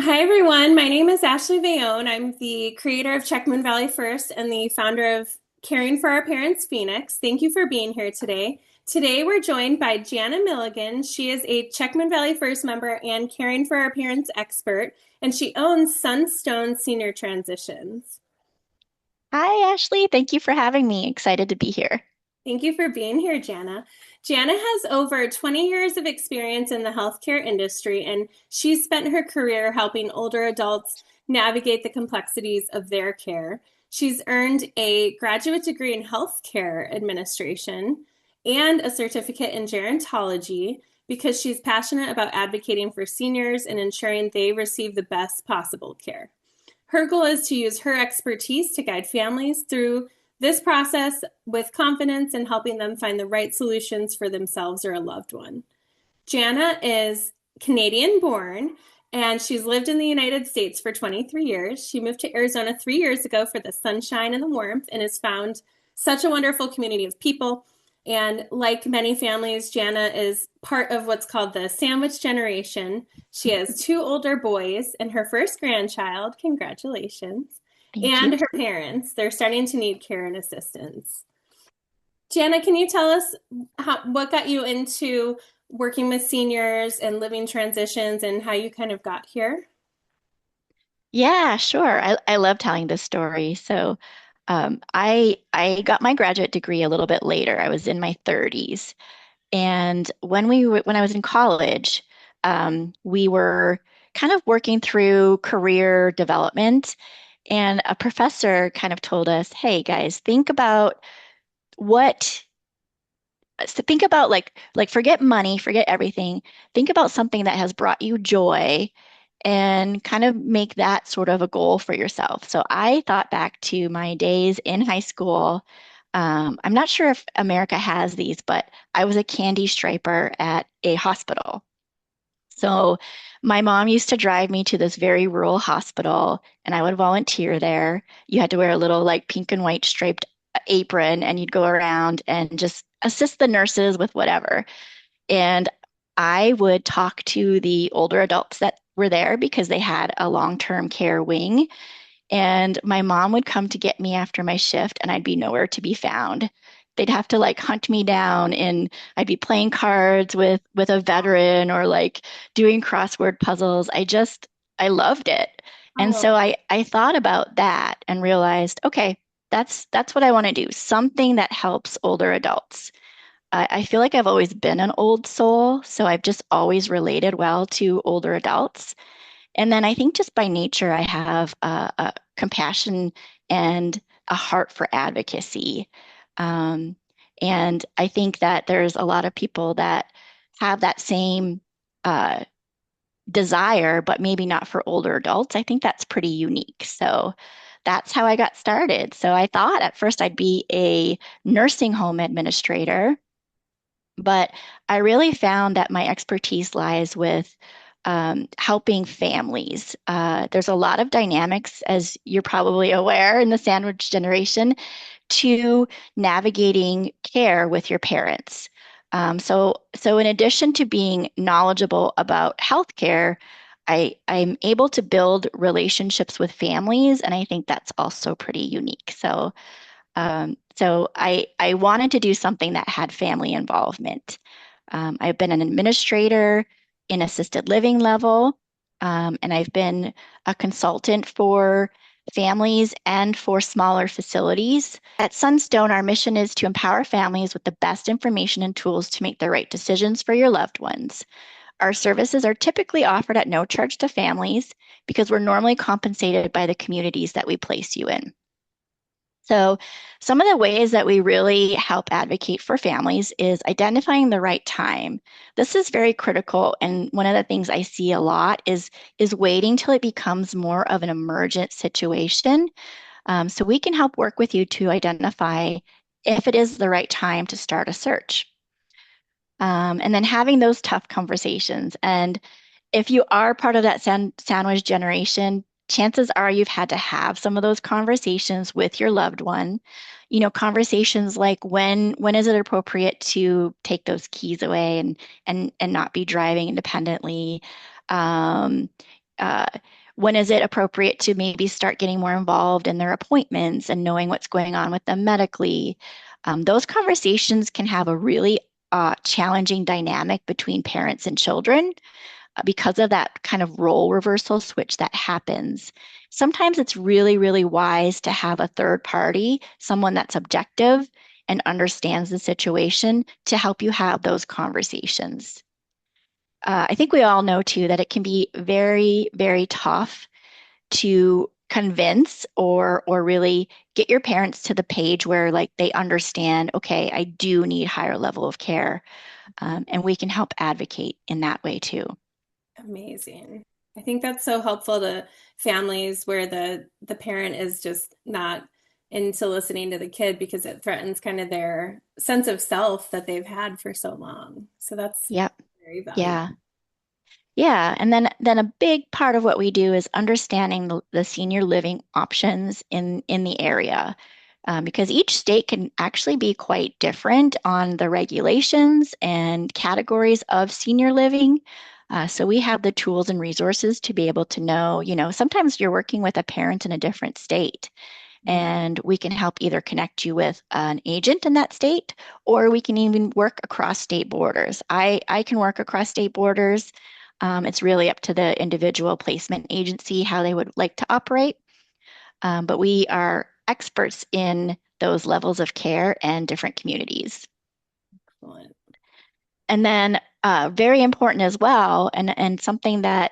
Hi, everyone. My name is Ashley Vellón. I'm the creator of Checkman Valley First and the founder of Caring for Our Parents Phoenix. Thank you for being here today. Today, we're joined by Jana Milligan. She is a Checkman Valley First member and Caring for Our Parents expert, and she owns Sunstone Senior Transitions. Hi, Ashley. Thank you for having me. Excited to be here. Thank you for being here, Jana. Jana has over 20 years of experience in the healthcare industry, and she's spent her career helping older adults navigate the complexities of their care. She's earned a graduate degree in healthcare administration and a certificate in gerontology because she's passionate about advocating for seniors and ensuring they receive the best possible care. Her goal is to use her expertise to guide families through this process with confidence and helping them find the right solutions for themselves or a loved one. Jana is Canadian born and she's lived in the United States for 23 years. She moved to Arizona 3 years ago for the sunshine and the warmth and has found such a wonderful community of people. And like many families, Jana is part of what's called the sandwich generation. She has two older boys and her first grandchild. Congratulations. Thank you. And her parents. They're starting to need care and assistance. Jana, can you tell us what got you into working with seniors and living transitions and how you kind of got here? Yeah, sure. I love telling this story. So I got my graduate degree a little bit later. I was in my 30s, and when I was in college, we were kind of working through career development, and a professor kind of told us, "Hey, guys, what." Think about like forget money, forget everything. Think about something that has brought you joy and kind of make that sort of a goal for yourself. So I thought back to my days in high school. I'm not sure if America has these, but I was a candy striper at a hospital. So my mom used to drive me to this very rural hospital, and I would volunteer there. You had to wear a little like pink and white striped apron, and you'd go around and just assist the nurses with whatever. And I would talk to the older adults that were there because they had a long-term care wing. And my mom would come to get me after my shift, and I'd be nowhere to be found. They'd have to like hunt me down, and I'd be playing cards with a veteran or like doing crossword puzzles. I loved it. And Oh, so I thought about that and realized, okay, that's what I want to do. Something that helps older adults. I feel like I've always been an old soul, so I've just always related well to older adults. And then I think just by nature, I have a compassion and a heart for advocacy. Um, and I think that there's a lot of people that have that same uh, desire, but maybe not for older adults. I think that's pretty unique. So that's how I got started. So I thought at first I'd be a nursing home administrator, but I really found that my expertise lies with helping families. There's a lot of dynamics, as you're probably aware, in the sandwich generation to navigating care with your parents. So in addition to being knowledgeable about healthcare, I'm able to build relationships with families, and I think that's also pretty unique. So I wanted to do something that had family involvement. I've been an administrator in assisted living level, and I've been a consultant for families and for smaller facilities. At Sunstone, our mission is to empower families with the best information and tools to make the right decisions for your loved ones. Our services are typically offered at no charge to families because we're normally compensated by the communities that we place you in. So, some of the ways that we really help advocate for families is identifying the right time. This is very critical, and one of the things I see a lot is waiting till it becomes more of an emergent situation. So we can help work with you to identify if it is the right time to start a search. And then having those tough conversations. And if you are part of that sandwich generation, chances are you've had to have some of those conversations with your loved one. You know, conversations like when is it appropriate to take those keys away and not be driving independently? Um, uh, when is it appropriate to maybe start getting more involved in their appointments and knowing what's going on with them medically. Those conversations can have a really challenging dynamic between parents and children because of that kind of role reversal switch that happens. Sometimes it's really, really wise to have a third party, someone that's objective and understands the situation to help you have those conversations. I think we all know too that it can be very, very tough to convince or really get your parents to the page where like they understand, okay, I do need higher level of care, and we can help advocate in that way too. Amazing. I think that's so helpful to families where the parent is just not into listening to the kid because it threatens kind of their sense of self that they've had for so long. So that's Yep. very valuable. Yeah. Yeah, and then a big part of what we do is understanding the senior living options in the area, because each state can actually be quite different on the regulations and categories of senior living. So we have the tools and resources to be able to know, sometimes you're working with a parent in a different state, Mm. and we can help either connect you with an agent in that state, or we can even work across state borders. I can work across state borders. It's really up to the individual placement agency how they would like to operate. But we are experts in those levels of care and different communities. Excellent. And then very important as well, and something that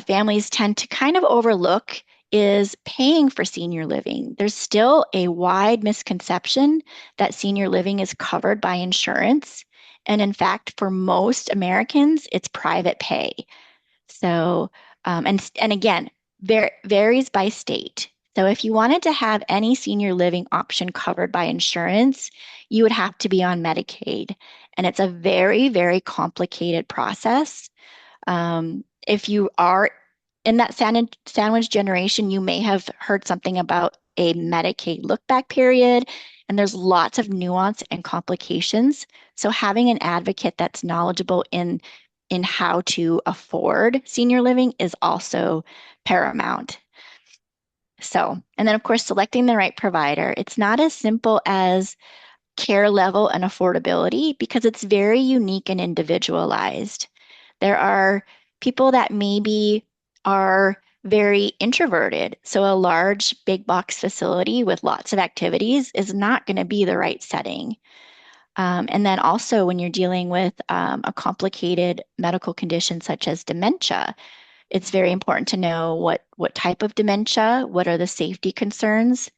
families tend to kind of overlook is paying for senior living. There's still a wide misconception that senior living is covered by insurance. And in fact, for most Americans, it's private pay. So, and again, varies by state. So if you wanted to have any senior living option covered by insurance, you would have to be on Medicaid. And it's a very, very complicated process. If you are in that sandwich generation, you may have heard something about a Medicaid look back period, and there's lots of nuance and complications. So having an advocate that's knowledgeable in how to afford senior living is also paramount. So, and then of course, selecting the right provider. It's not as simple as care level and affordability because it's very unique and individualized. There are people that maybe are very introverted. So a large big box facility with lots of activities is not going to be the right setting. And then also when you're dealing with a complicated medical condition such as dementia, it's very important to know what type of dementia, what are the safety concerns,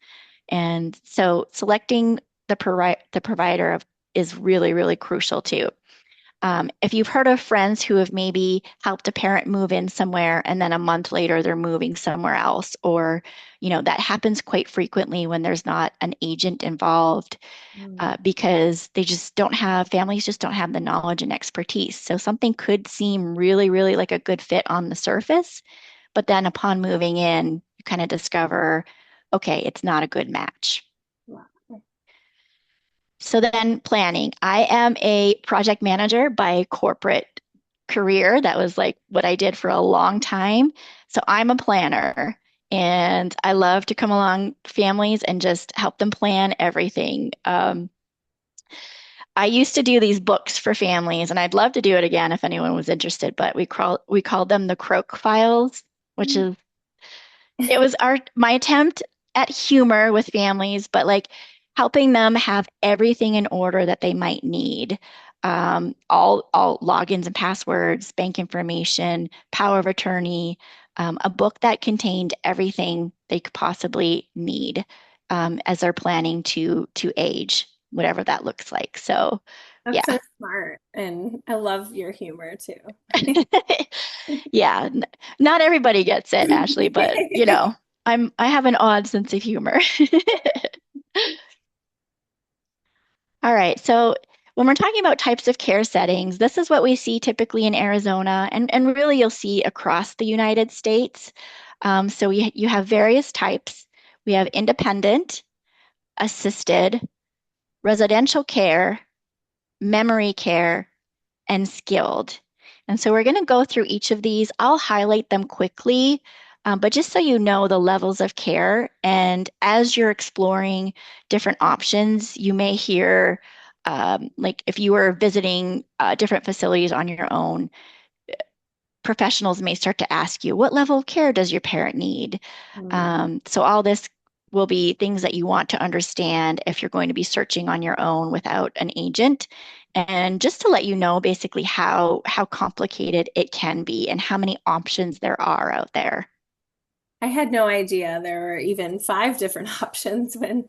and so selecting the provider is really, really crucial too. If you've heard of friends who have maybe helped a parent move in somewhere and then a month later they're moving somewhere else, or, that happens quite frequently when there's not an agent involved, Mm. because families just don't have the knowledge and expertise. So something could seem really, really like a good fit on the surface, but then upon moving in, you kind of discover, okay, it's not a good match. Wow. So then planning. I am a project manager by corporate career. That was like what I did for a long time. So I'm a planner and I love to come along families and just help them plan everything. I used to do these books for families and I'd love to do it again if anyone was interested, but we called them the Croak Files, which is it was my attempt at humor with families, but like helping them have everything in order that they might need. All logins and passwords, bank information, power of attorney, a book that contained everything they could possibly need as they're planning to age, whatever that looks like. So, That's yeah. so smart. And I love your humor too. Yeah, not everybody gets it, Ashley, but I have an odd sense of humor. All right, so when we're talking about types of care settings, this is what we see typically in Arizona, and really you'll see across the United States. So you have various types. We have independent, assisted, residential care, memory care, and skilled. And so we're going to go through each of these. I'll highlight them quickly, but just so you know the levels of care. And as you're exploring different options, you may hear, like if you were visiting different facilities on your own, professionals may start to ask you, what level of care does your parent need? Mm. So all this will be things that you want to understand if you're going to be searching on your own without an agent. And just to let you know basically how complicated it can be and how many options there are out there. I had no idea there were even five different options when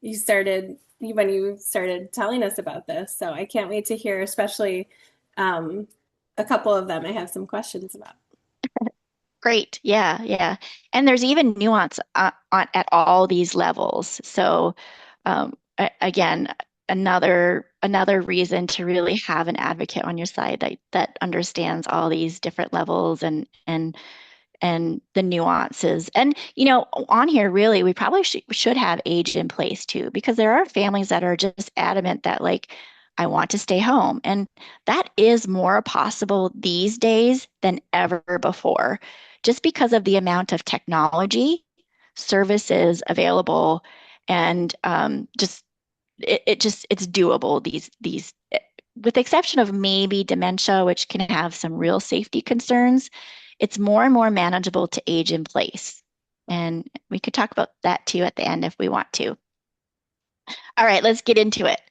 you started telling us about this. So I can't wait to hear, especially um, a couple of them I have some questions about. Great. Yeah, yeah. And there's even nuance at all these levels. So again, another reason to really have an advocate on your side that understands all these different levels and the nuances. And on here really we probably should have age in place too, because there are families that are just adamant that like I want to stay home. And that is more possible these days than ever before, just because of the amount of technology, services available, and just it's doable these with the exception of maybe dementia, which can have some real safety concerns. It's more and more manageable to age in place. And we could talk about that too at the end if we want to. All right, let's get into it.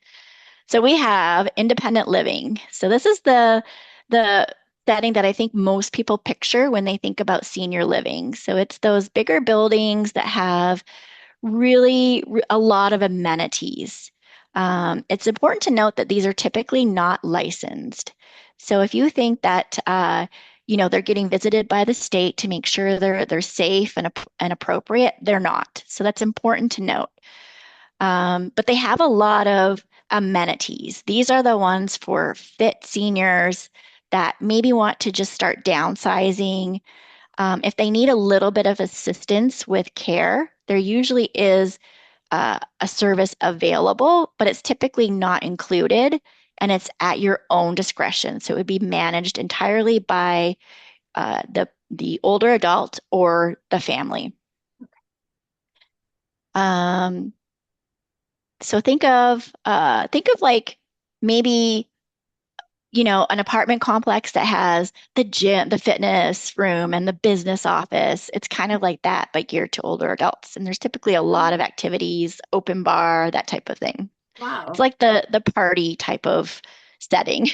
So we have independent living. So this is the setting that I think most people picture when they think about senior living. So it's those bigger buildings that have really a lot of amenities. It's important to note that these are typically not licensed. So if you think that they're getting visited by the state to make sure they're safe and appropriate, they're not. So that's important to note. But they have a lot of amenities. These are the ones for fit seniors that maybe want to just start downsizing. If they need a little bit of assistance with care, there usually is a service available, but it's typically not included and it's at your own discretion. So it would be managed entirely by the older adult or the family. Um, so think of like maybe an apartment complex that has the gym, the fitness room, and the business office. It's kind of like that, but geared to older adults. And there's typically a lot of activities, open bar, that type of thing. It's Wow. like the party type of setting.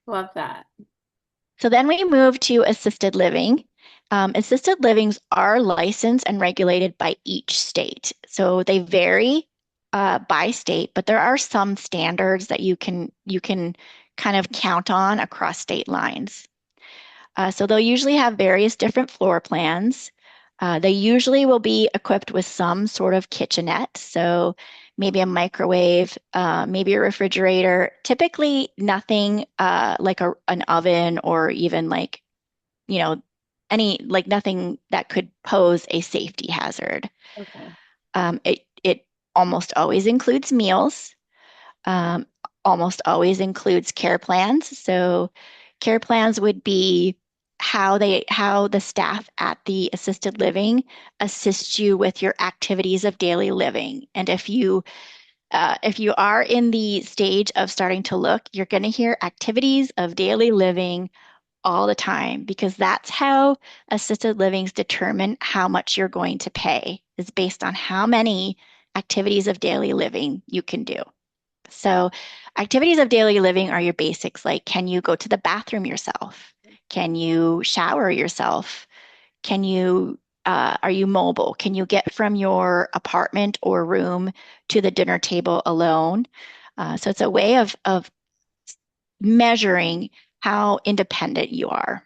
Love that. So then we move to assisted living. Assisted livings are licensed and regulated by each state. So they vary by state, but there are some standards that you can kind of count on across state lines. So they'll usually have various different floor plans. They usually will be equipped with some sort of kitchenette. So maybe a microwave, maybe a refrigerator, typically nothing like an oven or even like, you know, like nothing that could pose a safety hazard. Okay. It almost always includes meals, um, almost always includes care plans. So care plans would be how the staff at the assisted living assists you with your activities of daily living. And if you are in the stage of starting to look, you're going to hear activities of daily living all the time because that's how assisted livings determine how much you're going to pay is based on how many activities of daily living you can do. So, activities of daily living are your basics like can you go to the bathroom yourself? Can you shower yourself? Are you mobile? Can you get from your apartment or room to the dinner table alone? So it's a way of measuring how independent you are.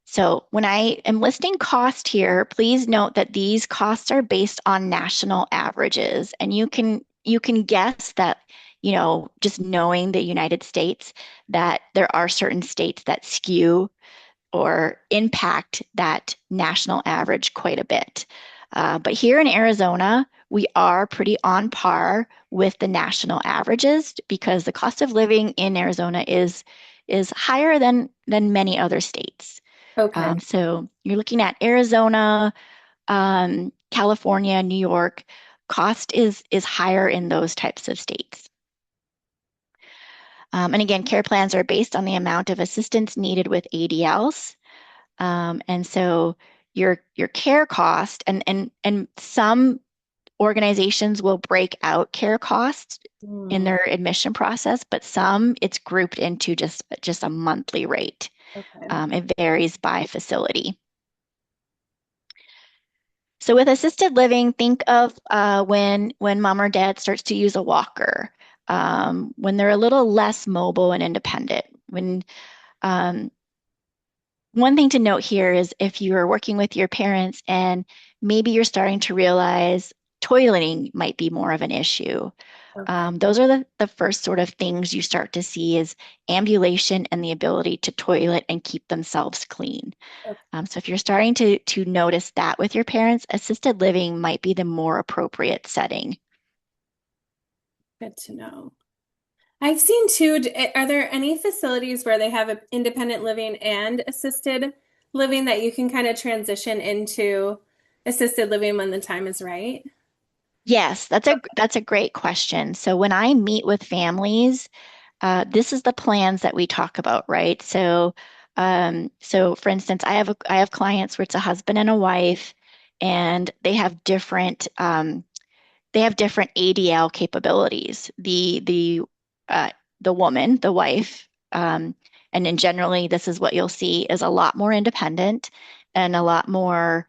So when I am listing cost here, please note that these costs are based on national averages, and you can guess that, just knowing the United States, that there are certain states that skew or impact that national average quite a bit. But here in Arizona, we are pretty on par with the national averages because the cost of living in Arizona is higher than many other states. Okay. So you're looking at Arizona, California, New York. Cost is higher in those types of states. And again, care plans are based on the amount of assistance needed with ADLs. And so your care cost and some organizations will break out care costs in Hmm. their admission process, but some it's grouped into just a monthly rate. Okay. It varies by facility. So with assisted living, think of when mom or dad starts to use a walker, when they're a little less mobile and independent. When one thing to note here is if you are working with your parents and maybe you're starting to realize toileting might be more of an issue. Okay. Those are the first sort of things you start to see is ambulation and the ability to toilet and keep themselves clean. Okay. So if you're starting to notice that with your parents, assisted living might be the more appropriate setting. Good to know. I've seen too, are there any facilities where they have independent living and assisted living that you can kind of transition into assisted living when the time is right? Yes, that's a great question. So when I meet with families, this is the plans that we talk about, right? So for instance, I have clients where it's a husband and a wife, and they have different ADL capabilities. The woman, the wife, and then generally this is what you'll see is a lot more independent and a lot more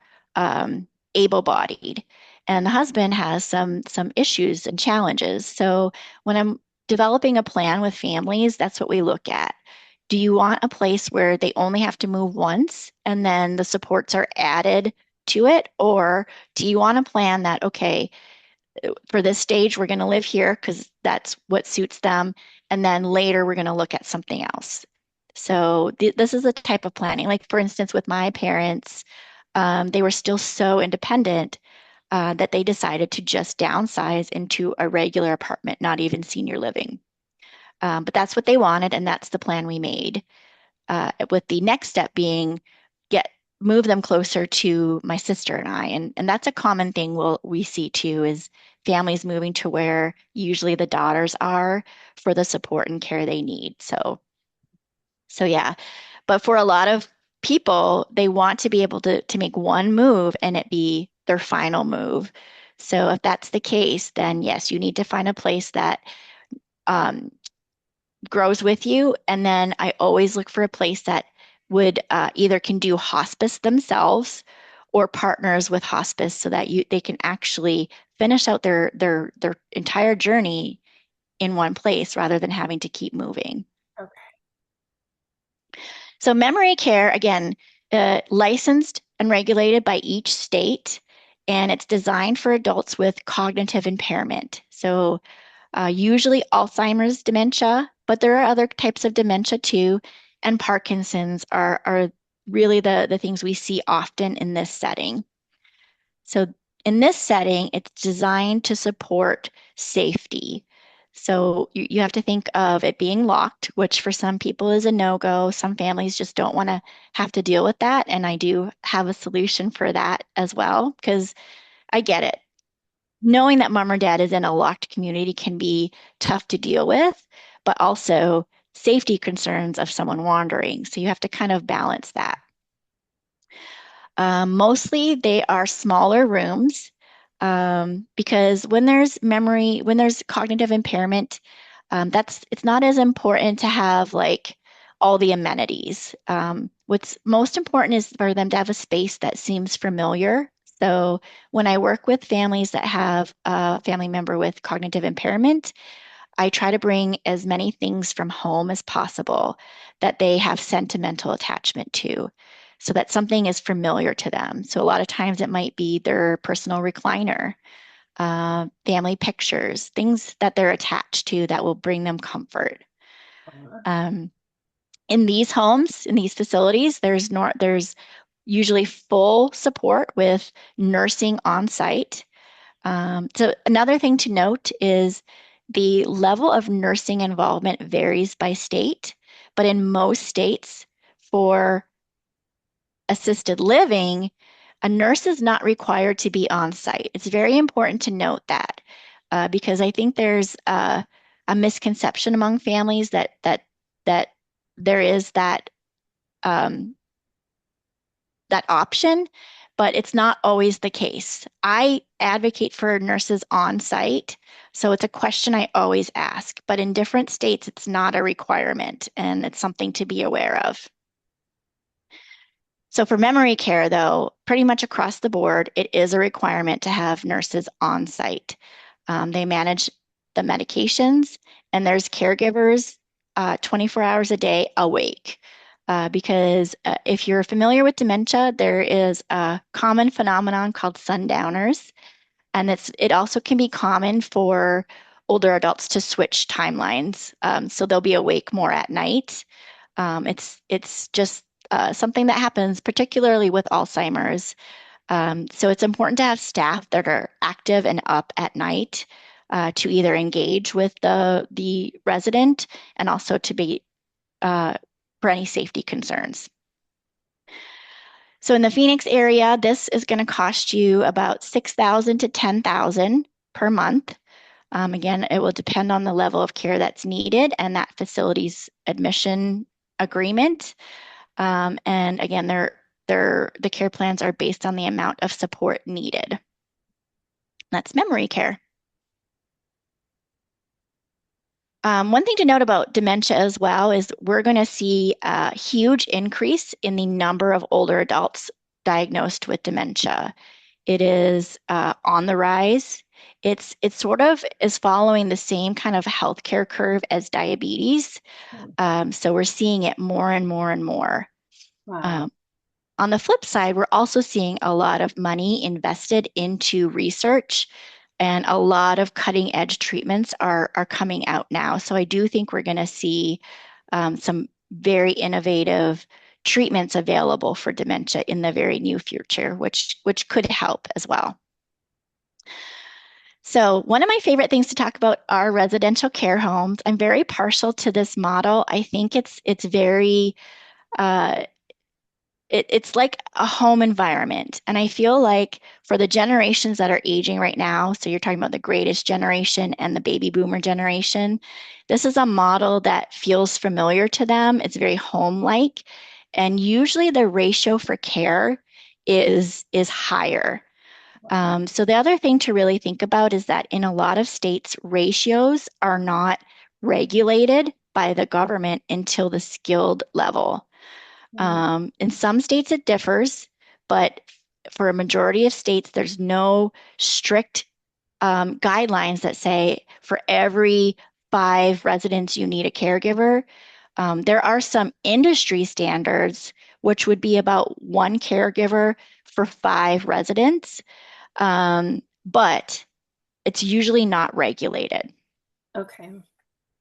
able-bodied. And the husband has some issues and challenges. So when I'm developing a plan with families, that's what we look at. Do you want a place where they only have to move once and then the supports are added to it? Or do you want a plan that, okay, for this stage, we're going to live here because that's what suits them. And then later, we're going to look at something else. So this is a type of planning. Like, for instance, with my parents, they were still so independent that they decided to just downsize into a regular apartment, not even senior living. But that's what they wanted, and that's the plan we made with the next step being get move them closer to my sister and I. And that's a common thing we see too is families moving to where usually the daughters are for the support and care they need. So yeah. But for a lot of people, they want to be able to make one move and it be their final move. So if that's the case, then yes, you need to find a place that um, grows with you. And then I always look for a place that would either can do hospice themselves or partners with hospice so that they can actually finish out their entire journey in one place rather than having to keep moving. Okay. So memory care, again, licensed and regulated by each state, and it's designed for adults with cognitive impairment. So usually Alzheimer's dementia, but there are other types of dementia too. And Parkinson's are really the things we see often in this setting. So in this setting, it's designed to support safety. So you have to think of it being locked, which for some people is a no-go. Some families just don't want to have to deal with that. And I do have a solution for that as well, because I get it knowing that mom or dad is in a locked community can be tough to deal with, but also safety concerns of someone wandering. So you have to kind of balance that. Mostly they are smaller rooms because when there's cognitive impairment, it's not as important to have like all the amenities. What's most important is for them to have a space that seems familiar. So when I work with families that have a family member with cognitive impairment, I try to bring as many things from home as possible that they have sentimental attachment to, so that something is familiar to them. So a lot of times it might be their personal recliner, family pictures, things that they're attached to that will bring them comfort. Um, in these homes, in these facilities, there's usually full support with nursing on site. So another thing to note is the level of nursing involvement varies by state, but in most states for assisted living, a nurse is not required to be on site. It's very important to note that because I think there's a misconception among families that there is um, that option, but it's not always the case. I advocate for nurses on site, so it's a question I always ask. But in different states, it's not a requirement, and it's something to be aware of. So for memory care, though, pretty much across the board, it is a requirement to have nurses on site. They manage the medications, and there's caregivers 24 hours a day awake. Because if you're familiar with dementia, there is a common phenomenon called sundowners, and it also can be common for older adults to switch timelines. So they'll be awake more at night. It's just something that happens, particularly with Alzheimer's. So it's important to have staff that are active and up at night to either engage with the resident and also to be uh, for any safety concerns. So in the Phoenix area, this is going to cost you about 6,000 to 10,000 per month. Again, it will depend on the level of care that's needed and that facility's admission agreement. And again, the care plans are based on the amount of support needed. That's memory care. One thing to note about dementia as well is we're going to see a huge increase in the number of older adults diagnosed with dementia. It is on the rise. It sort of is following the same kind of healthcare curve as diabetes. So we're seeing it more and more and more. Wow. Um, on the flip side, we're also seeing a lot of money invested into research and a lot of cutting edge treatments are coming out now. So I do think we're going to see some very innovative treatments available for dementia in the very near future, which could help as well. So one of my favorite things to talk about are residential care homes. I'm very partial to this model. I think it's very uh, it's like a home environment. And I feel like for the generations that are aging right now, so you're talking about the greatest generation and the baby boomer generation, this is a model that feels familiar to them. It's very home-like. And usually the ratio for care is higher. So the other thing to really think about is that in a lot of states, ratios are not regulated by the government until the skilled level. In some states, it differs, but for a majority of states, there's no strict guidelines that say for every 5 residents, you need a caregiver. There are some industry standards, which would be about 1 caregiver for 5 residents, but it's usually not regulated. Okay.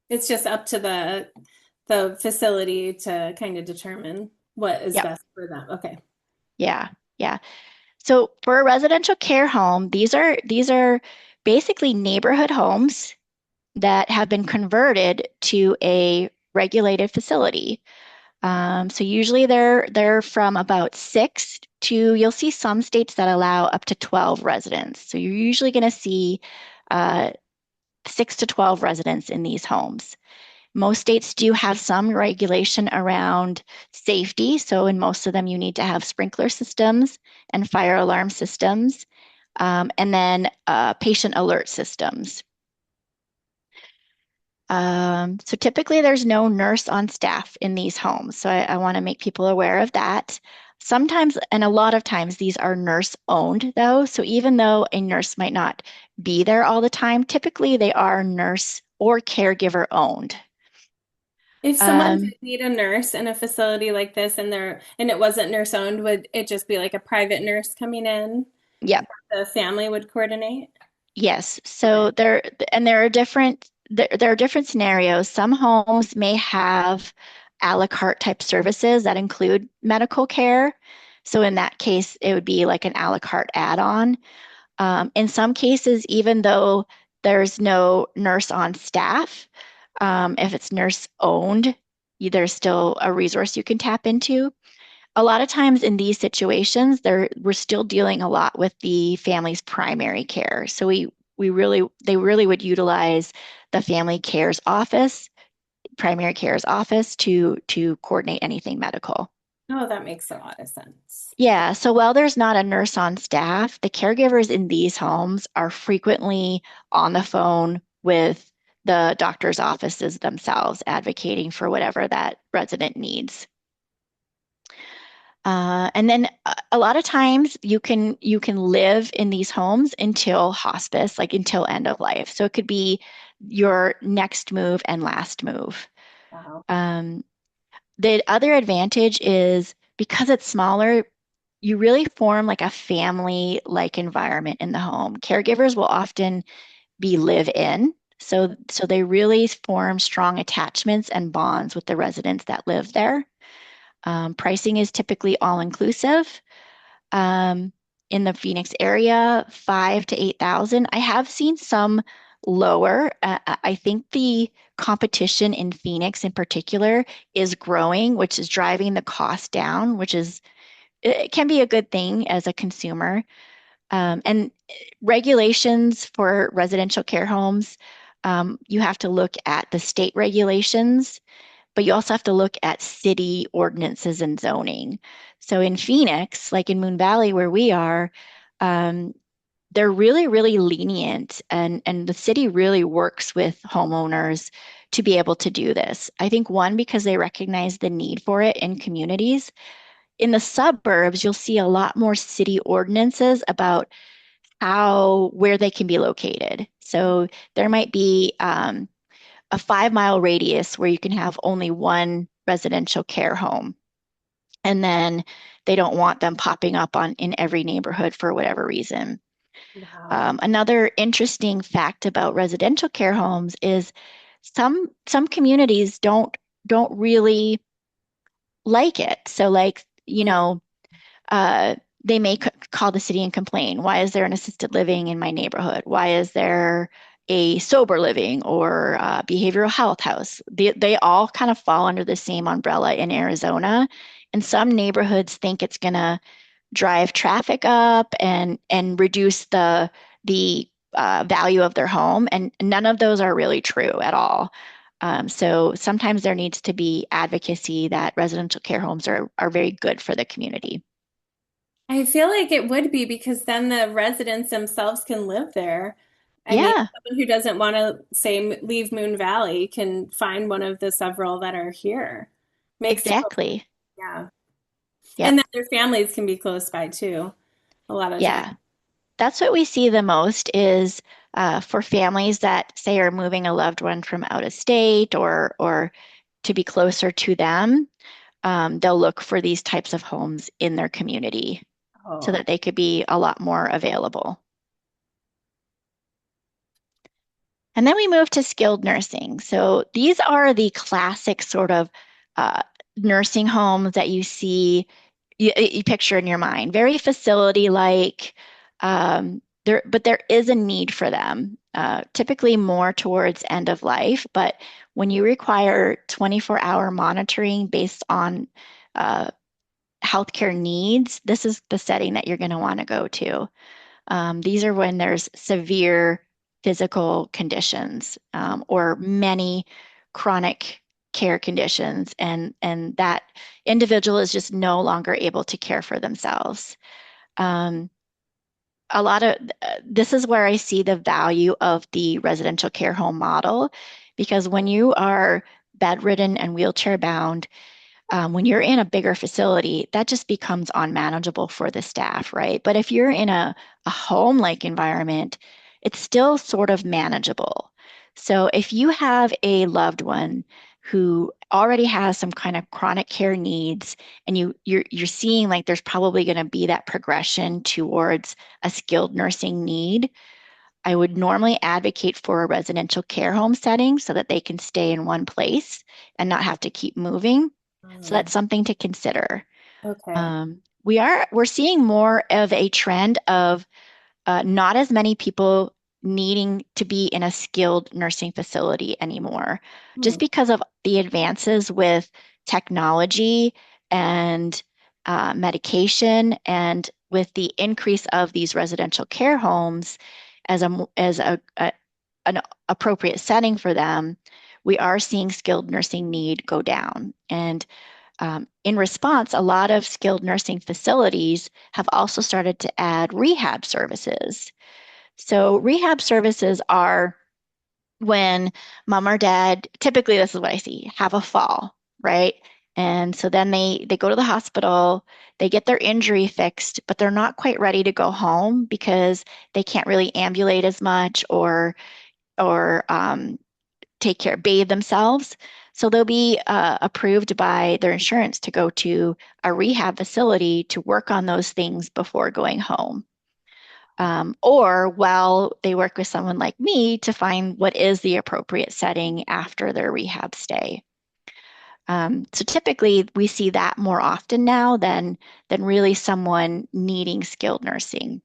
It's just up to the facility to kind of determine what is Yep. best for them. Okay. Yeah. Yeah. So for a residential care home, these are basically neighborhood homes that have been converted to a regulated facility. So usually they're from about 6 to you'll see some states that allow up to 12 residents. So you're usually going to see uh, 6 to 12 residents in these homes. Most states do have some regulation around safety. So in most of them, you need to have sprinkler systems and fire alarm systems, and then patient alert systems. So typically there's no nurse on staff in these homes. So I want to make people aware of that. Sometimes, and a lot of times, these are nurse owned though. So even though a nurse might not be there all the time, typically they are nurse or caregiver owned. If someone Um, did need a nurse in a facility like this and it wasn't nurse owned, would it just be like a private nurse coming in? yep. The family would coordinate? Yes. Okay. So there are different scenarios. Some homes may have a la carte type services that include medical care. So in that case, it would be like an a la carte add-on. In some cases, even though there's no nurse on staff, if it's nurse owned, there's still a resource you can tap into. A lot of times in these situations, we're still dealing a lot with the family's primary care. So they really would utilize the family care's office, primary care's office to coordinate anything medical. Oh, that makes a lot of sense. Yeah, so while there's not a nurse on staff, the caregivers in these homes are frequently on the phone with the doctor's offices themselves, advocating for whatever that resident needs. And then a lot of times you can live in these homes until hospice, like until end of life. So it could be your next move and last move. Wow. Um, the other advantage is because it's smaller, you really form like a family-like environment in the home. Caregivers will often be live-in, so they really form strong attachments and bonds with the residents that live there. Pricing is typically all-inclusive. Um, in the Phoenix area, 5 to 8,000. I have seen some lower. I think the competition in Phoenix in particular is growing, which is driving the cost down, which is it can be a good thing as a consumer. And regulations for residential care homes, you have to look at the state regulations, but you also have to look at city ordinances and zoning. So in Phoenix, like in Moon Valley where we are, um, they're really, really lenient and the city really works with homeowners to be able to do this. I think one, because they recognize the need for it in communities. In the suburbs, you'll see a lot more city ordinances about where they can be located. So there might be a 5 mile radius where you can have only one residential care home. And then they don't want them popping up in every neighborhood for whatever reason. Wow. Another interesting fact about residential care homes is some communities don't really like it. So like, Mm. uh, they may call the city and complain. Why is there an assisted living in my neighborhood? Why is there a sober living or behavioral health house? They all kind of fall under the same umbrella in Arizona. And some neighborhoods think it's going to drive traffic up and reduce the value of their home. And none of those are really true at all. So sometimes there needs to be advocacy that residential care homes are very good for the community. I feel like it would be because then the residents themselves can live there. I mean, Yeah, someone who doesn't want to, say, leave Moon Valley can find one of the several that are here. Makes total, exactly. yeah. And Yep. then their families can be close by too, a lot of time. Yeah. That's what we see the most is for families that say are moving a loved one from out of state or to be closer to them. They'll look for these types of homes in their community so Oh, that they could be a lot more available. And then we move to skilled nursing. So these are the classic sort of uh, nursing homes that you see, you picture in your mind, very facility-like. But there is a need for them, typically more towards end of life. But when you require 24-hour monitoring based on uh, healthcare needs, this is the setting that you're going to want to go to. These are when there's severe physical conditions or many chronic care conditions, and that individual is just no longer able to care for themselves. Um, a lot of this is where I see the value of the residential care home model, because when you are bedridden and wheelchair bound, when you're in a bigger facility, that just becomes unmanageable for the staff, right? But if you're in a home-like environment, it's still sort of manageable. So if you have a loved one who already has some kind of chronic care needs, and you're seeing like there's probably going to be that progression towards a skilled nursing need, I would normally advocate for a residential care home setting so that they can stay in one place and not have to keep moving. So mm, that's something to consider. okay. We're seeing more of a trend of not as many people needing to be in a skilled nursing facility anymore, just Hmm. because of the advances with technology and medication, and with the increase of these residential care homes as an appropriate setting for them. We are seeing skilled nursing need go down. And in response, a lot of skilled nursing facilities have also started to add rehab services. So, rehab services are when mom or dad, typically this is what I see, have a fall, right? And so then they go to the hospital, they get their injury fixed, but they're not quite ready to go home because they can't really ambulate as much or bathe themselves. So they'll be approved by their insurance to go to a rehab facility to work on those things before going home. Or while they work with someone like me to find what is the appropriate setting after their rehab stay. So typically we see that more often now than really someone needing skilled nursing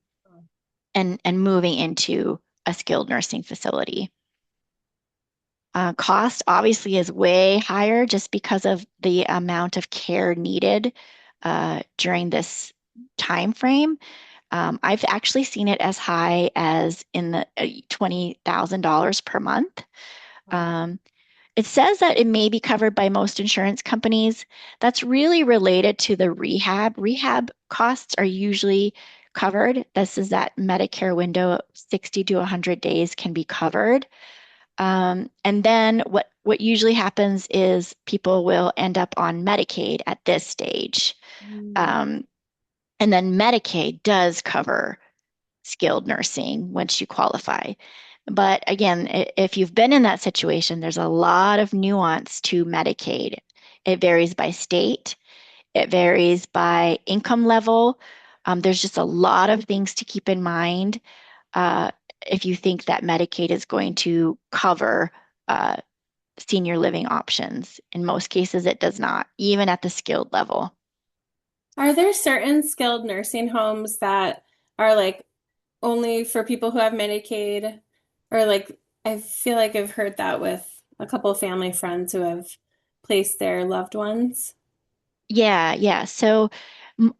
and moving into a skilled nursing facility. Cost obviously is way higher just because of the amount of care needed during this time frame. I've actually seen it as high as in the $20,000 per month. Wow. Um, it says that it may be covered by most insurance companies. That's really related to the rehab. Rehab costs are usually covered. This is that Medicare window, 60 to 100 days can be covered. And then what usually happens is people will end up on Medicaid at this stage. Mm. Um, and then Medicaid does cover skilled nursing once you qualify. But again, if you've been in that situation, there's a lot of nuance to Medicaid. It varies by state, it varies by income level. There's just a lot of things to keep in mind uh, if you think that Medicaid is going to cover uh, senior living options. In most cases, it does not, even at the skilled level. Are there certain skilled nursing homes that are like only for people who have Medicaid? Or like, I feel like I've heard that with a couple of family friends who have placed their loved ones. Yeah, yeah. So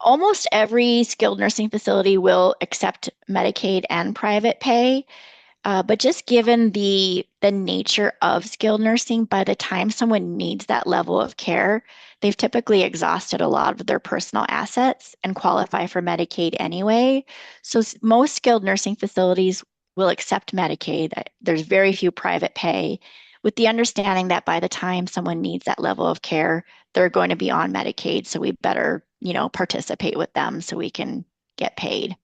almost every skilled nursing facility will accept Medicaid and private pay. But just given the nature of skilled nursing, by the time someone needs that level of care, they've typically exhausted a lot of their personal assets and qualify for Medicaid anyway. So most skilled nursing facilities will accept Medicaid. There's very few private pay, with the understanding that by the time someone needs that level of care, they're going to be on Medicaid. So we better, participate with them so we can get paid.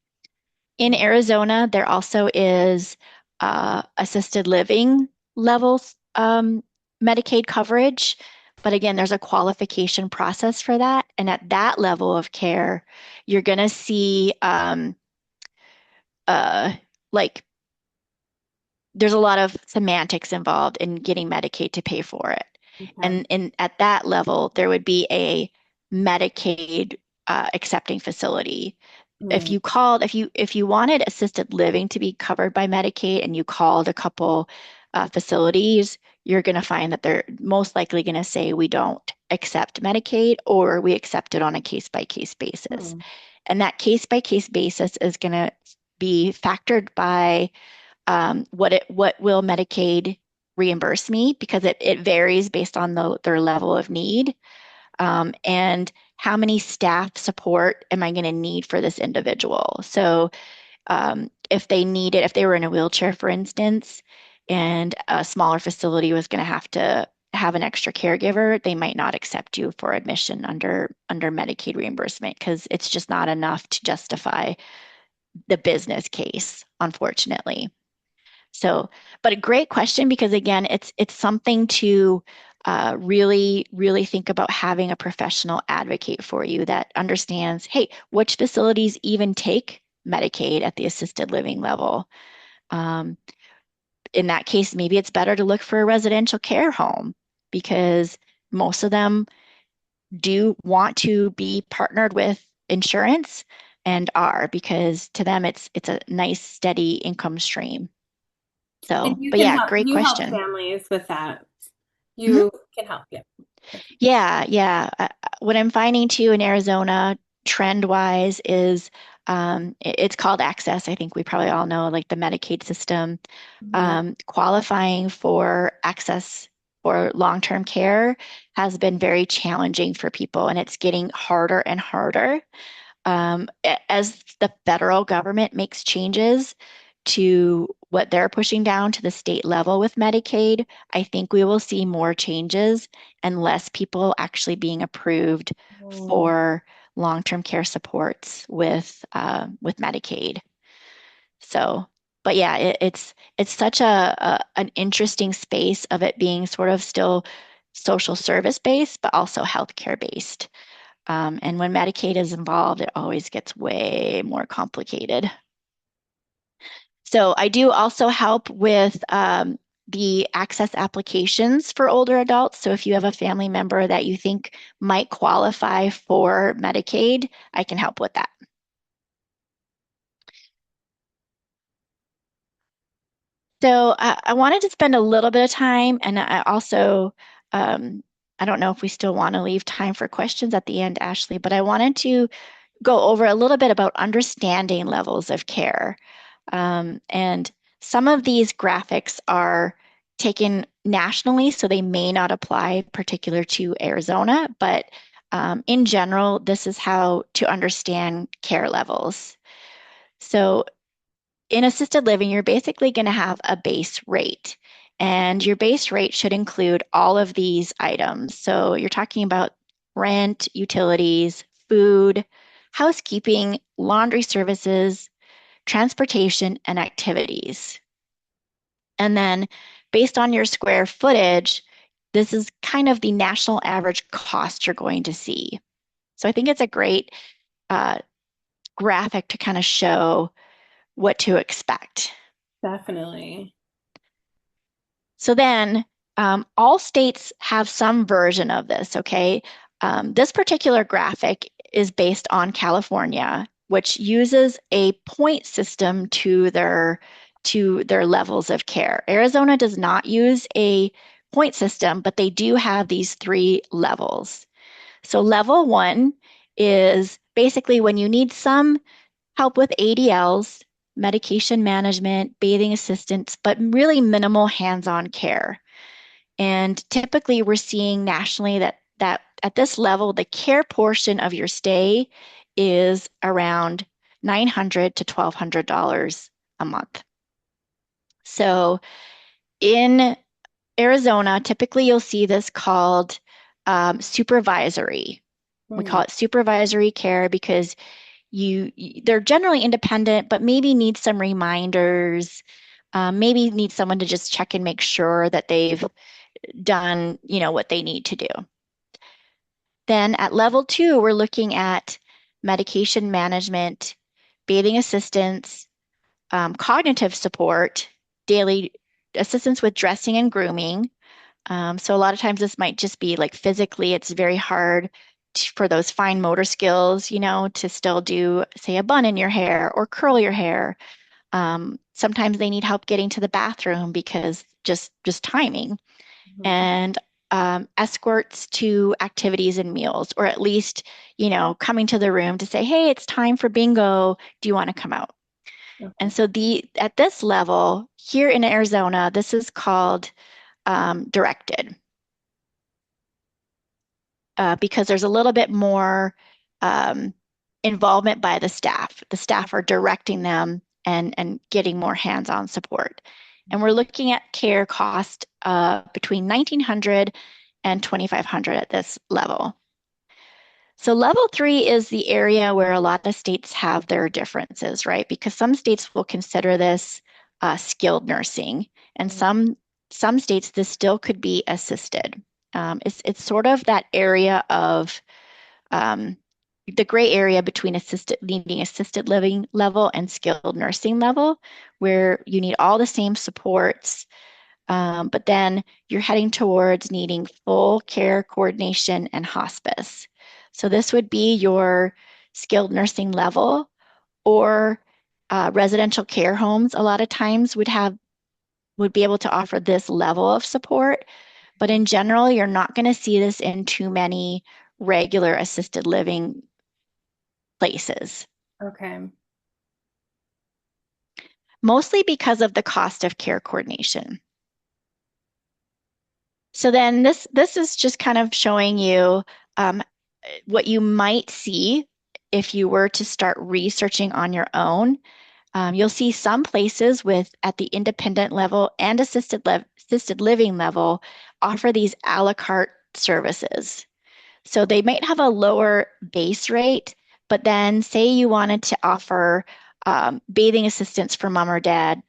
In Arizona, there also is assisted living levels Medicaid coverage. But again, there's a qualification process for that. And at that level of care, you're going to see uh, like there's a lot of semantics involved in getting Medicaid to pay for it. Okay. And at that level, there would be a Medicaid accepting facility. Mm. If you wanted assisted living to be covered by Medicaid and you called a couple facilities, you're going to find that they're most likely going to say we don't accept Medicaid, or we accept it on a case by case basis. Mm. And that case by case basis is going to be factored by what will Medicaid reimburse me, because it varies based on their level of need, and how many staff support am I going to need for this individual. So if they were in a wheelchair, for instance, and a smaller facility was going to have an extra caregiver, they might not accept you for admission under Medicaid reimbursement because it's just not enough to justify the business case, unfortunately. So, but a great question, because again, it's something to really, really think about having a professional advocate for you that understands, hey, which facilities even take Medicaid at the assisted living level. Um, in that case, maybe it's better to look for a residential care home because most of them do want to be partnered with insurance. and are, because to them it's a nice steady income stream. And So, but yeah, great you help question. families with that. Mhm. You can help, yeah. Yeah, yeah. What I'm finding too in Arizona, trend wise, is it's called access. I think we probably all know, like the Medicaid system. Mhm. Qualifying for access for long-term care has been very challenging for people, and it's getting harder and harder. As the federal government makes changes to what they're pushing down to the state level with Medicaid, I think we will see more changes and less people actually being approved Mm, for long-term care supports with Medicaid. So, but yeah, it's such a an interesting space of it being sort of still social service based, but also healthcare based. And when Medicaid is involved, it always gets way more complicated. So I do also help with the access applications for older adults. So if you have a family member that you think might qualify for Medicaid, I can help with that. So I wanted to spend a little bit of time, and I also, um, I don't know if we still want to leave time for questions at the end, Ashley, but I wanted to go over a little bit about understanding levels of care. And some of these graphics are taken nationally, so they may not apply particular to Arizona, but in general, this is how to understand care levels. So in assisted living, you're basically going to have a base rate. And your base rate should include all of these items. So you're talking about rent, utilities, food, housekeeping, laundry services, transportation, and activities. And then based on your square footage, this is kind of the national average cost you're going to see. So I think it's a great uh, graphic to kind of show what to expect. definitely. So then, all states have some version of this, okay? This particular graphic is based on California, which uses a point system to their levels of care. Arizona does not use a point system, but they do have these three levels. So level one is basically when you need some help with ADLs, medication management, bathing assistance, but really minimal hands-on care. And typically we're seeing nationally that at this level, the care portion of your stay is around $900 to $1,200 a month. So in Arizona, typically you'll see this called supervisory. We Hmm. call it supervisory care because they're generally independent, but maybe need some reminders, maybe need someone to just check and make sure that they've done, what they need to do. Then at level two, we're looking at medication management, bathing assistance, cognitive support, daily assistance with dressing and grooming. So a lot of times this might just be like physically, it's very hard for those fine motor skills, to still do, say, a bun in your hair or curl your hair. Sometimes they need help getting to the bathroom because just timing Mhm. and escorts to activities and meals, or at least, coming to the room to say, hey, it's time for bingo. Do you want to come out? And Okay. so the at this level here in Arizona, this is called directed because there's a little bit more um, involvement by the staff. The staff are directing them and getting more hands-on support. And we're looking at care cost between 1,900 and 2,500 at this level. So level three is the area where a lot of states have their differences, right? Because some states will consider this skilled nursing, and some states this still could be assisted. It's sort of that area of um, the gray area between needing assisted living level and skilled nursing level, where you need all the same supports, but then you're heading towards needing full care coordination and hospice. So this would be your skilled nursing level, or residential care homes a lot of times would be able to offer this level of support. But in general, you're not going to see this in too many regular assisted living places, Okay. mostly because of the cost of care coordination. So then this is just kind of showing you um, what you might see if you were to start researching on your own. You'll see some places with at the independent level and assisted living level offer these a la carte services. So they might have a lower base rate, but then say you wanted to offer bathing assistance for mom or dad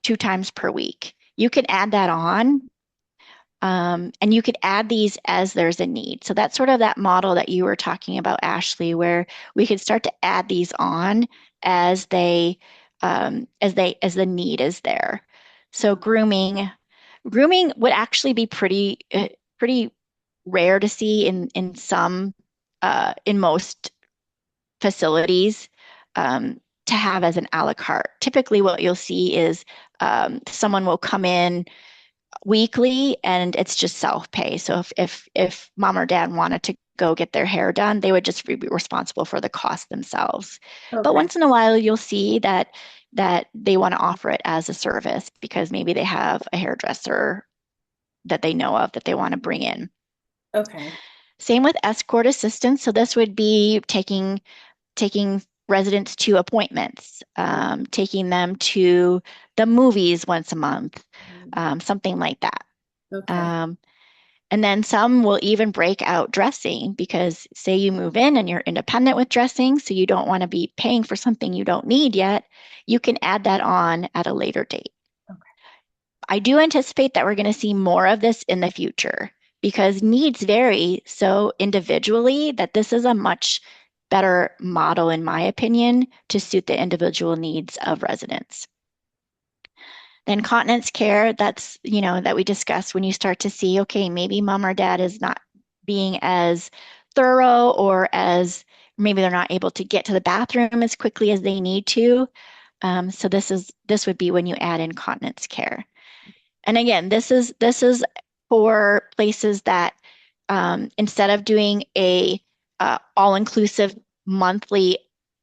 2 times per week. You can add that on, and you could add these as there's a need. So that's sort of that model that you were talking about, Ashley, where we could start to add these on as as the need is there. So grooming would actually be pretty rare to see in most facilities, to have as an a la carte. Typically, what you'll see is someone will come in weekly and it's just self-pay. So if mom or dad wanted to go get their hair done, they would just be responsible for the cost themselves. But Okay. once in a while, you'll see that they want to offer it as a service because maybe they have a hairdresser that they know of that they want to bring in. Okay. Same with escort assistance. So this would be taking residents to appointments, taking them to the movies once a month, something like that. Okay. Um, and then some will even break out dressing because say you move in and you're independent with dressing, so you don't want to be paying for something you don't need yet, you can add that on at a later date. I do anticipate that we're going to see more of this in the future because needs vary so individually that this is a much better model, in my opinion, to suit the individual needs of residents. Then continence care, that we discussed when you start to see, okay, maybe mom or dad is not being as thorough or as maybe they're not able to get to the bathroom as quickly as they need to. So this would be when you add in continence care. And again, this is for places that instead of doing a all-inclusive monthly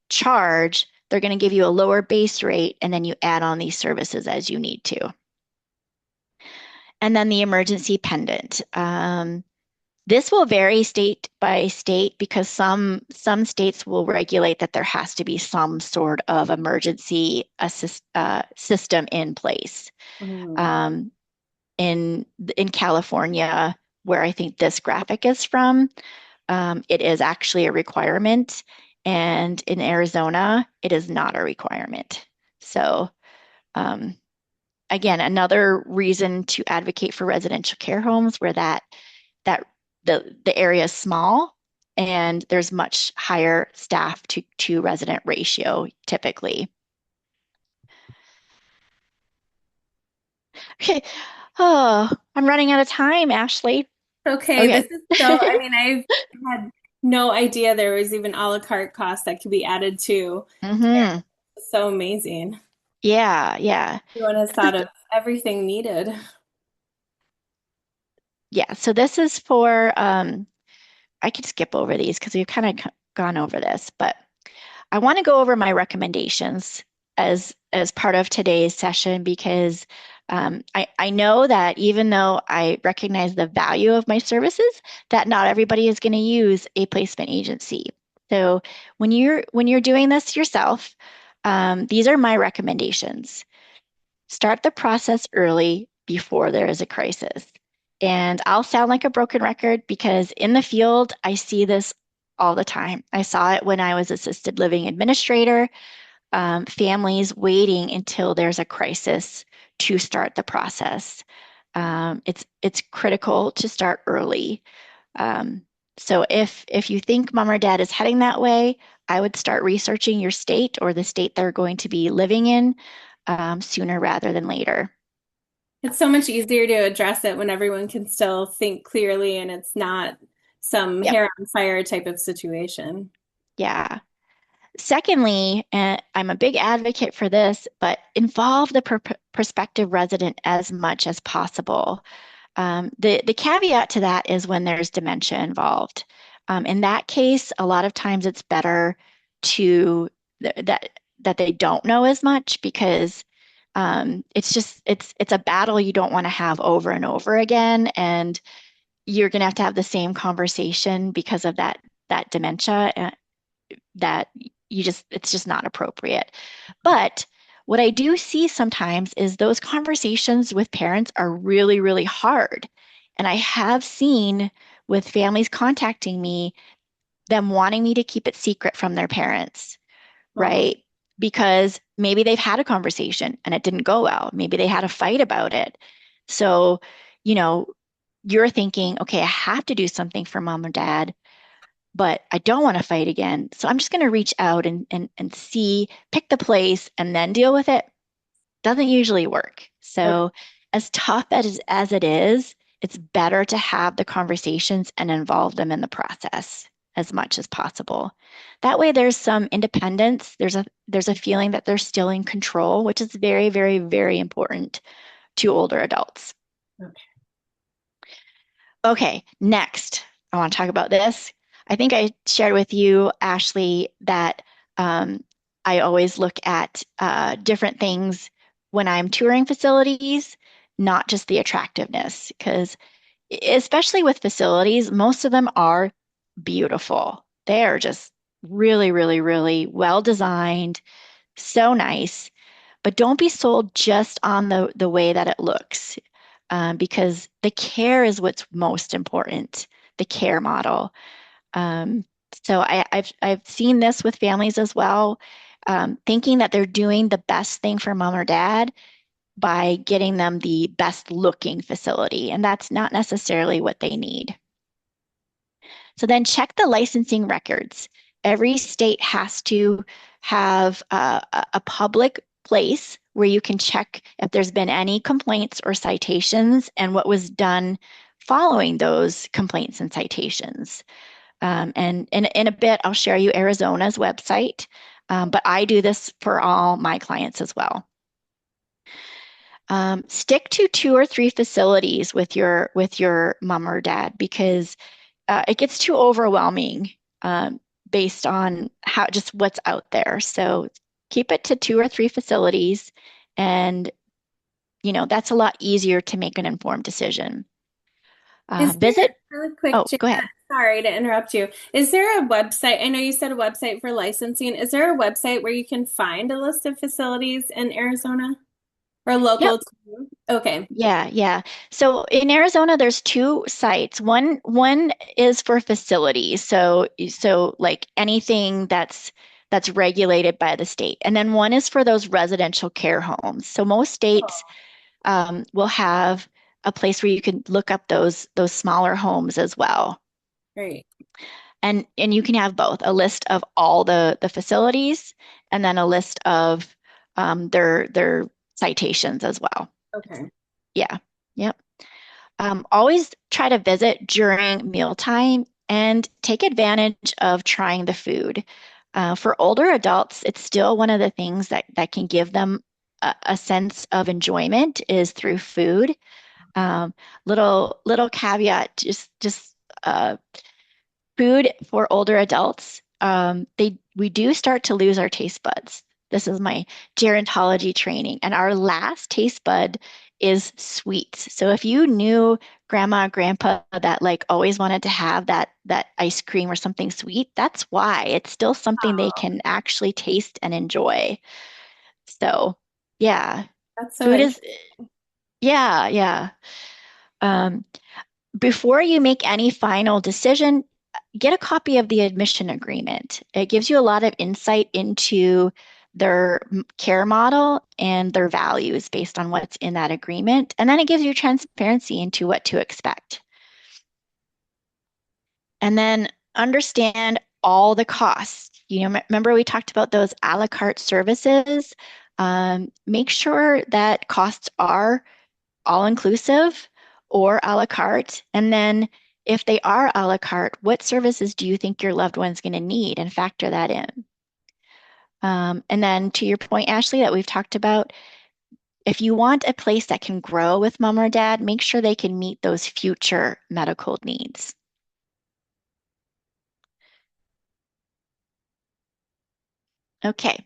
charge, they're going to give you a lower base rate, and then you add on these services as you need to. And then the emergency pendant. This will vary state by state because some states will regulate that there has to be some sort of system in place. Mhm. Um, in California, where I think this graphic is from, it is actually a requirement, and in Arizona, it is not a requirement. So, um, again, another reason to advocate for residential care homes where that the area is small and there's much higher staff to resident ratio typically. Okay. Oh, I'm running out of time, Ashley. Okay, this Okay. is so, I mean, I've had no idea there was even a la carte cost that could be added to care. hmm It's so amazing. Yeah, yeah. Everyone has thought of everything needed. Yeah. So this is for I could skip over these because we've kind of gone over this, but I want to go over my recommendations as part of today's session because I know that even though I recognize the value of my services, that not everybody is going to use a placement agency. So when you're doing this yourself, these are my recommendations. Start the process early before there is a crisis. And I'll sound like a broken record because in the field, I see this all the time. I saw it when I was assisted living administrator, families waiting until there's a crisis to start the process. It's critical to start early. Um, so if you think mom or dad is heading that way, I would start researching your state or the state they're going to be living in sooner rather than later. It's so much easier to address it when everyone can still think clearly and it's not some Yep. hair on fire type of situation. Yeah. Secondly, and I'm a big advocate for this, but involve the prospective resident as much as possible. The caveat to that is when there's dementia involved. In that case, a lot of times it's better to that they don't know as much because it's just it's a battle you don't want to have over and over again, and you're going to have the same conversation because of that dementia that you just it's just not appropriate. But what I do see sometimes is those conversations with parents are really, really hard. And I have seen with families contacting me, them wanting me to keep it secret from their parents, Oh, right? Because maybe they've had a conversation and it didn't go well. Maybe they had a fight about it. So, you know, you're thinking, okay, I have to do something for mom or dad, but I don't want to fight again. So I'm just going to reach out and see, pick the place and then deal with it. Doesn't usually work. okay. So as tough as it is, it's better to have the conversations and involve them in the process as much as possible. That way there's some independence. There's a feeling that they're still in control, which is very, very, very important to older adults. Okay. Okay, next, I want to talk about this. I think I shared with you, Ashley, that um, I always look at different things when I'm touring facilities, not just the attractiveness, because especially with facilities, most of them are beautiful. They are just really, really, really well designed, so nice. But don't be sold just on the way that it looks, because the care is what's most important, the care model. Um, so I've seen this with families as well, thinking that they're doing the best thing for mom or dad by getting them the best looking facility, and that's not necessarily what they need. So then check the licensing records. Every state has to have a public place where you can check if there's been any complaints or citations and what was done following those complaints and citations. And in a bit, I'll share you Arizona's website, but I do this for all my clients as well. Stick to two or three facilities with your mom or dad because it gets too overwhelming based on how just what's out there. So keep it to two or three facilities, and that's a lot easier to make an informed decision. Is there Visit. really quick, Oh, Jana, go ahead. sorry to interrupt you. Is there a website? I know you said a website for licensing. Is there a website where you can find a list of facilities in Arizona or Yep. local to you? Okay. Yeah, yeah. So in Arizona, there's two sites. One is for facilities, so like anything that's regulated by the state, and then one is for those residential care homes. So most states Oh, will have a place where you can look up those smaller homes as well. great. And you can have both, a list of all the facilities and then a list of their citations as well. Okay. Yeah. Yep. Always try to visit during mealtime and take advantage of trying the food. For older adults, it's still one of the things that can give them a sense of enjoyment is through food. Um, little caveat, just food for older adults. They we do start to lose our taste buds. This is my gerontology training, and our last taste bud is sweets. So if you knew grandma, grandpa that like always wanted to have that ice cream or something sweet, that's why. It's still something they Oh, can actually taste and enjoy. So yeah, that's so food is interesting. yeah, yeah. Um, Before you make any final decision, get a copy of the admission agreement. It gives you a lot of insight into their care model and their values based on what's in that agreement. And then it gives you transparency into what to expect. And then understand all the costs. Remember we talked about those a la carte services? Make sure that costs are all inclusive or a la carte? And then if they are a la carte, what services do you think your loved one's going to need and factor that in? And then to your point, Ashley, that we've talked about, if you want a place that can grow with mom or dad, make sure they can meet those future medical needs. Okay,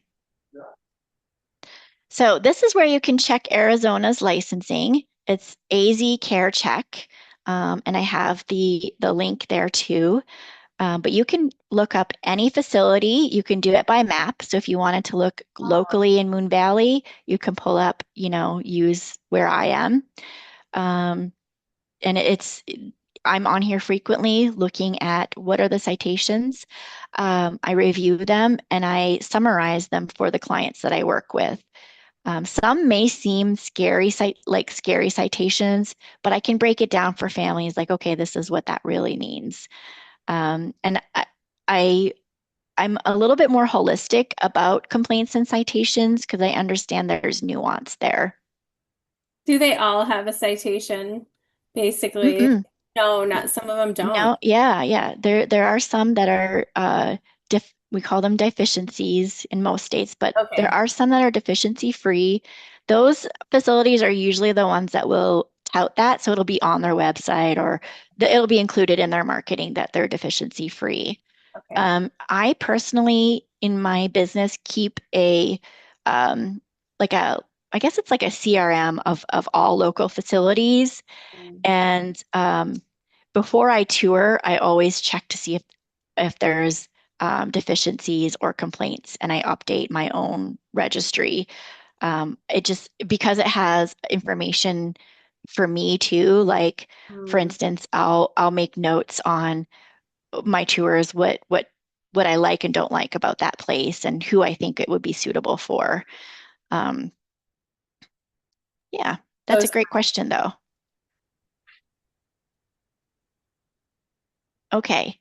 so this is where you can check Arizona's licensing. It's AZ Care Check, and I have the link there too. But you can look up any facility. You can do it by map. So if you wanted to look locally in Moon Valley, you can pull up, use where I am. Um, and I'm on here frequently looking at what are the citations. I review them and I summarize them for the clients that I work with. Some may seem like scary citations, but I can break it down for families like, okay, this is what that really means. And I, I'm a little bit more holistic about complaints and citations because I understand there's nuance there. Do they all have a citation, basically? Mm-mm. No, not some of them don't. No, yeah, yeah. There are some that are we call them deficiencies in most states, but there Okay. are some that are deficiency free. Those facilities are usually the ones that will tout that, so it'll be on their website or it'll be included in their marketing that they're deficiency free. Okay. I personally, in my business, keep um, like a, I guess it's like a CRM of all local facilities. Mm. And before I tour, I always check to see if there's deficiencies or complaints, and I update my own registry. It just because it has information for me too. Like, for Mm. instance, I'll make notes on my tours, what I like and don't like about that place, and who I think it would be suitable for. Um, yeah, that's a Those, great question, though. Okay.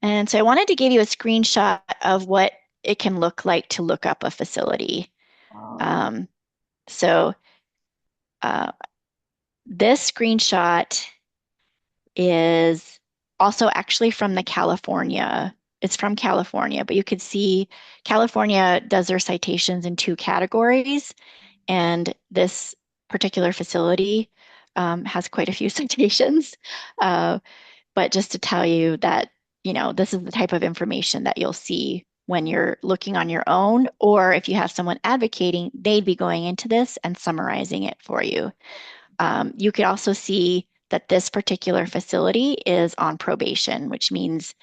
And so I wanted to give you a screenshot of what it can look like to look up a facility. oh, Um, so uh, this screenshot is also actually from the California. It's from California, but you could see California does their citations in two categories, and this particular facility has quite a few citations. Uh, But just to tell you that, this is the type of information that you'll see when you're looking on your own, or if you have someone advocating, they'd be going into this and summarizing it for you. You could also see that this particular facility is on probation, which means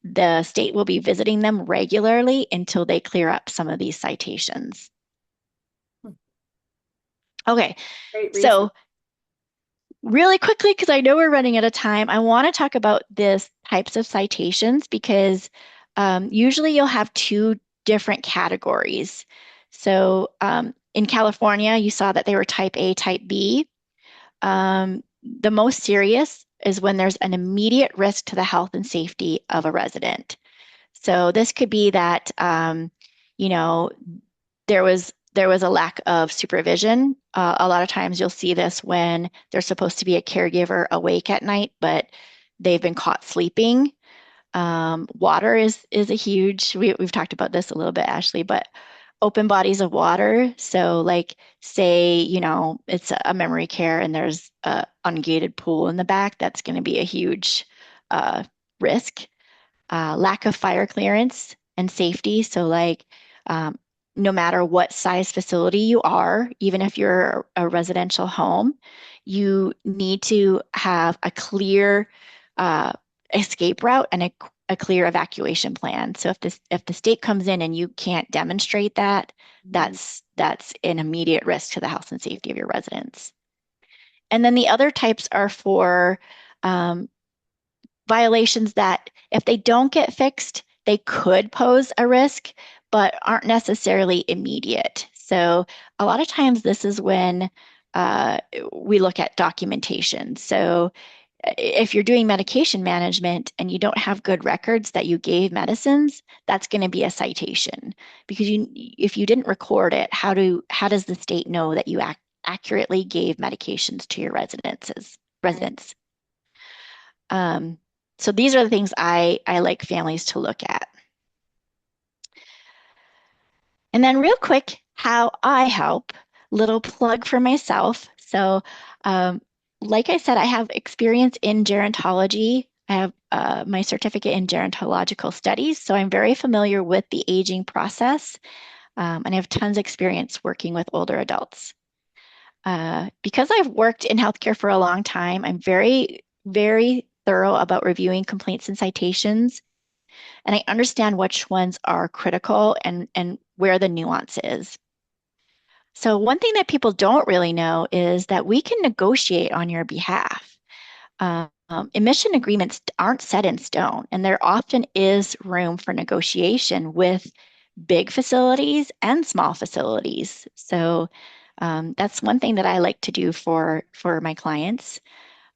the state will be visiting them regularly until they clear up some of these citations. Okay, great resource. so really quickly, because I know we're running out of time, I want to talk about this types of citations because usually you'll have two different categories. So in California, you saw that they were type A, type B. The most serious is when there's an immediate risk to the health and safety of a resident. So this could be that you know, there was a lack of supervision. A lot of times you'll see this when there's supposed to be a caregiver awake at night, but they've been caught sleeping. Water is a huge. We've talked about this a little bit, Ashley, but open bodies of water. So like say, it's a memory care and there's a ungated pool in the back, that's going to be a huge uh, risk. Lack of fire clearance and safety. So, like, um, no matter what size facility you are, even if you're a residential home, you need to have a clear uh, escape route and a clear evacuation plan. So, if the state comes in and you can't demonstrate that, Mm. that's an immediate risk to the health and safety of your residents. And then the other types are for um, violations that if they don't get fixed, they could pose a risk, but aren't necessarily immediate. So a lot of times this is when uh, we look at documentation. So if you're doing medication management and you don't have good records that you gave medicines, that's going to be a citation because if you didn't record it, how does the state know that you accurately gave medications to your Right. residents? Um, so these are the things I like families to look at. And then real quick, how I help, little plug for myself. So, um, like I said, I have experience in gerontology. I have my certificate in gerontological studies, so I'm very familiar with the aging process, and I have tons of experience working with older adults. Because I've worked in healthcare for a long time, I'm very, very thorough about reviewing complaints and citations, and I understand which ones are critical and where the nuance is. So one thing that people don't really know is that we can negotiate on your behalf. Emission agreements aren't set in stone, and there often is room for negotiation with big facilities and small facilities. So that's one thing that I like to do for my clients.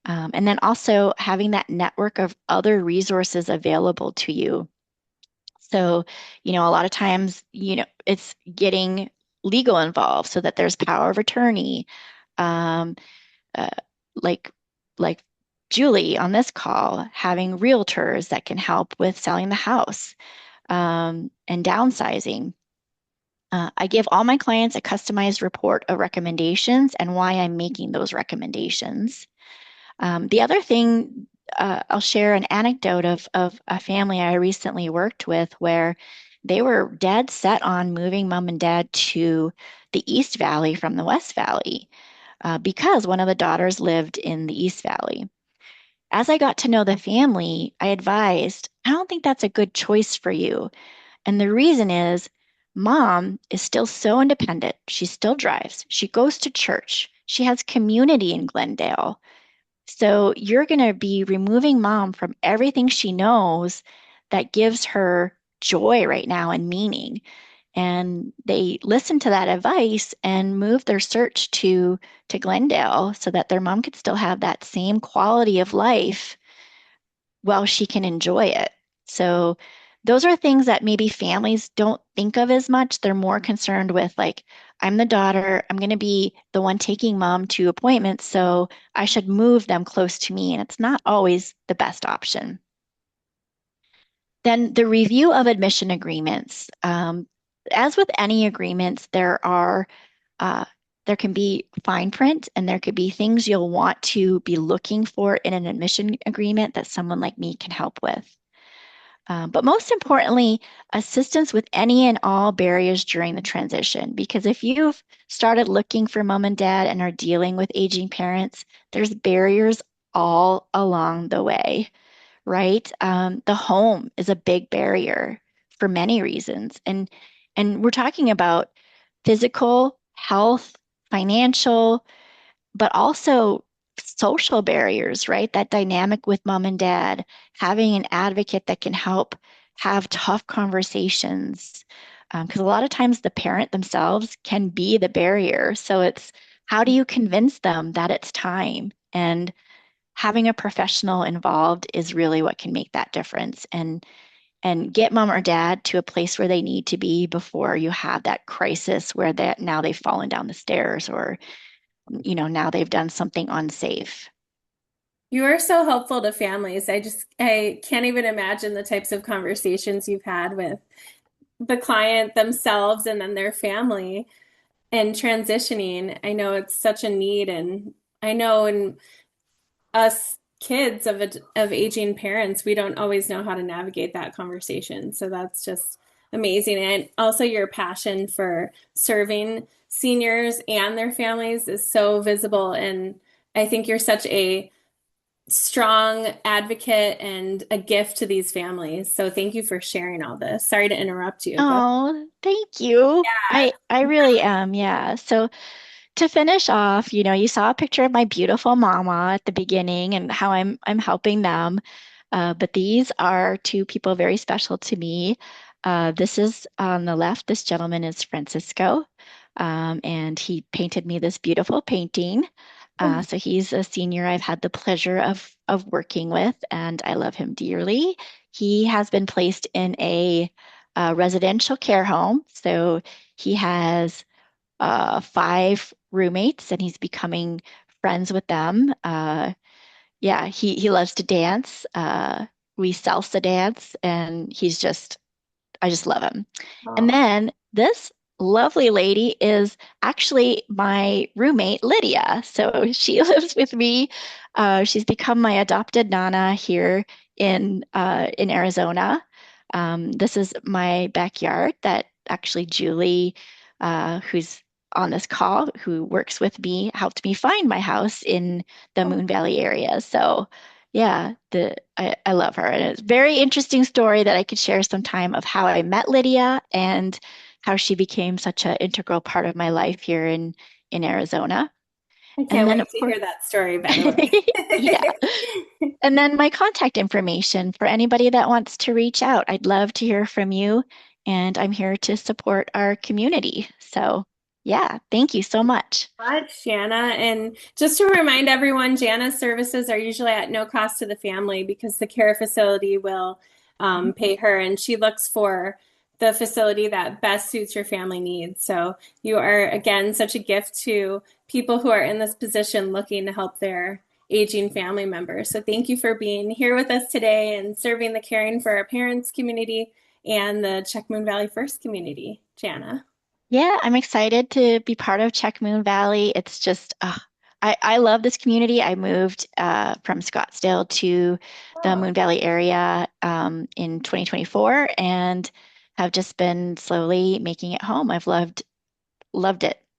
And then also having that network of other resources available to you. So, a lot of times, it's getting legal involved so that there's power of attorney. Um, uh, like like Julie on this call, having realtors that can help with selling the house and downsizing. I give all my clients a customized report of recommendations and why I'm making those recommendations. The other thing, I'll share an anecdote of a family I recently worked with where they were dead set on moving mom and dad to the East Valley from the West Valley because one of the daughters lived in the East Valley. As I got to know the family, I advised, I don't think that's a good choice for you. And the reason is mom is still so independent. She still drives. She goes to church. She has community in Glendale. So you're going to be removing mom from everything she knows that gives her joy right now and meaning. And they listened to that advice and moved their search to Glendale so that their mom could still have that same quality of life while she can enjoy it. So those are things that maybe families don't think of as much. They're more concerned with like, I'm the daughter, I'm going to be the one taking mom to appointments, so I should move them close to me. And it's not always the best option. Then the review of admission agreements. As with any agreements, uh, there can be fine print and there could be things you'll want to be looking for in an admission agreement that someone like me can help with. But most importantly, assistance with any and all barriers during the transition. Because if you've started looking for mom and dad and are dealing with aging parents, there's barriers all along the way, right? The home is a big barrier for many reasons. And we're talking about physical, health, financial, but also social barriers, right? That dynamic with mom and dad, having an advocate that can help have tough conversations. Because a lot of times the parent themselves can be the barrier. So it's how do you convince them that it's time? And having a professional involved is really what can make that difference and get mom or dad to a place where they need to be before you have that crisis where that now they've fallen down the stairs or now they've done something unsafe. You are so helpful to families. I can't even imagine the types of conversations you've had with the client themselves and then their family and transitioning. I know it's such a need, and I know in us kids of aging parents, we don't always know how to navigate that conversation. So that's just amazing. And also your passion for serving seniors and their families is so visible. And I think you're such a strong advocate and a gift to these families. So thank you for sharing all this. Sorry to interrupt you. Go. Oh, thank you. I really am, yeah. So to finish off, you saw a picture of my beautiful mama at the beginning and how I'm helping them. But these are two people very special to me. This is on the left. This gentleman is Francisco, and he painted me this beautiful painting. So he's a senior I've had the pleasure of working with, and I love him dearly. He has been placed in a residential care home, so he has five roommates, and he's becoming friends with them. Yeah, he loves to dance. We salsa dance, and I just love him. And Oh, then this lovely lady is actually my roommate, Lydia. So she lives with me. She's become my adopted Nana here in Arizona. This is my backyard that actually Julie, who's on this call, who works with me, helped me find my house in the Moon Valley area. So yeah, I love her. And it's a very interesting story that I could share sometime of how I met Lydia and how she became such an integral part of my life here in Arizona. I And can't then, wait of to course, hear that story, by the way. yeah. And then my contact information for anybody that wants to reach out. I'd love to hear from you, and I'm here to support our community. So, yeah, thank you so much. Much, Jana. And just to remind everyone, Jana's services are usually at no cost to the family because the care facility will pay her, and she looks for the facility that best suits your family needs. So you are, again, such a gift to people who are in this position looking to help their aging family members. So thank you for being here with us today and serving the caring for our parents community and the Check Moon Valley First community, Jana. Yeah, I'm excited to be part of Check Moon Valley. It's just, I love this community. I moved from Scottsdale to the Oh. Moon Valley area in 2024 and have just been slowly making it home. I've loved it.